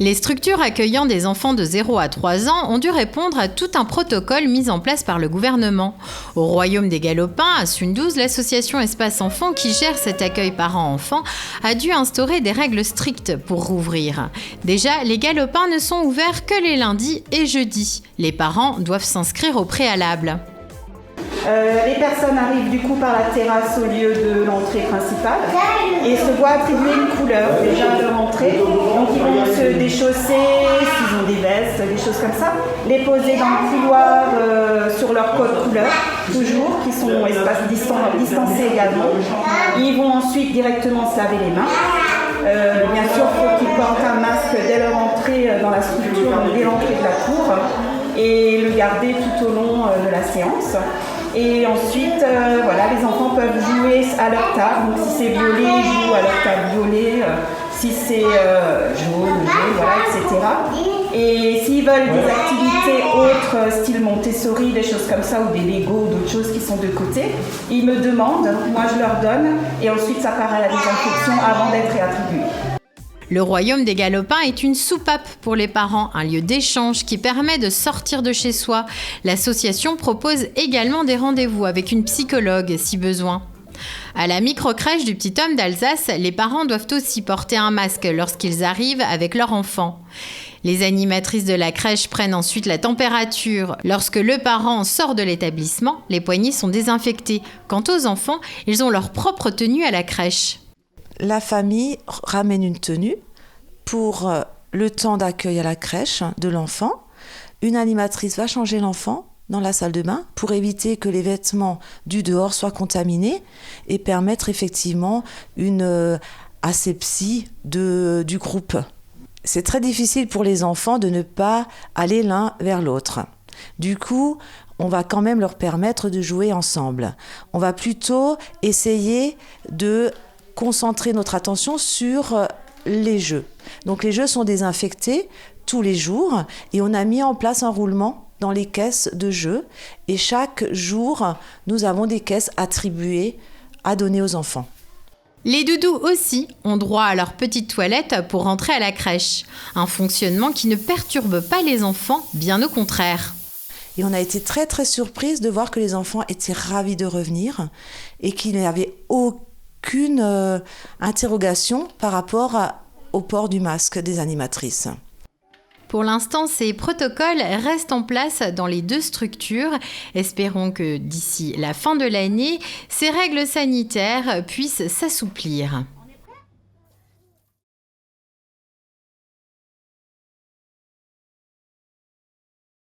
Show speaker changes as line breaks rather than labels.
Les structures accueillant des enfants de 0 à 3 ans ont dû répondre à tout un protocole mis en place par le gouvernement. Au Royaume des Galopins, à Sundouz, l'association Espace Enfants qui gère cet accueil parents-enfants a dû instaurer des règles strictes pour rouvrir. Déjà, les Galopins ne sont ouverts que les lundis et jeudis. Les parents doivent s'inscrire au préalable.
Les personnes arrivent du coup par la terrasse au lieu de l'entrée principale et se voient attribuer une couleur déjà à leur entrée. Donc ils vont se déchausser, s'ils ont des vestes, des choses comme ça, les poser dans le couloir sur leur code couleur, toujours, qui sont distancés également. Ils vont ensuite directement se laver les mains. Bien sûr, il faut qu'ils portent un masque dès leur entrée dans la structure, dès l'entrée de la cour, et le garder tout au long de la séance. Et ensuite, les enfants peuvent jouer à leur table. Donc si c'est violet, ils jouent à leur table violet. Si c'est jaune, etc. Et s'ils veulent des activités autres, style Montessori, des choses comme ça, ou des Lego, d'autres choses qui sont de côté, ils me demandent, moi je leur donne, et ensuite ça part à la désinfection avant d'être réattribué.
Le Royaume des Galopins est une soupape pour les parents, un lieu d'échange qui permet de sortir de chez soi. L'association propose également des rendez-vous avec une psychologue si besoin. À la microcrèche du Petit Homme d'Alsace, les parents doivent aussi porter un masque lorsqu'ils arrivent avec leur enfant. Les animatrices de la crèche prennent ensuite la température. Lorsque le parent sort de l'établissement, les poignées sont désinfectées. Quant aux enfants, ils ont leur propre tenue à la crèche.
La famille ramène une tenue pour le temps d'accueil à la crèche de l'enfant. Une animatrice va changer l'enfant dans la salle de bain pour éviter que les vêtements du dehors soient contaminés et permettre effectivement une asepsie du groupe. C'est très difficile pour les enfants de ne pas aller l'un vers l'autre. Du coup, on va quand même leur permettre de jouer ensemble. On va plutôt essayer de concentrer notre attention sur les jeux. Donc les jeux sont désinfectés tous les jours et on a mis en place un roulement dans les caisses de jeux et chaque jour, nous avons des caisses attribuées à donner aux enfants.
Les doudous aussi ont droit à leur petite toilette pour rentrer à la crèche. Un fonctionnement qui ne perturbe pas les enfants, bien au contraire.
Et on a été très très surprise de voir que les enfants étaient ravis de revenir et qu'il n'y avait aucune interrogation par rapport au port du masque des animatrices.
Pour l'instant, ces protocoles restent en place dans les deux structures. Espérons que d'ici la fin de l'année, ces règles sanitaires puissent s'assouplir.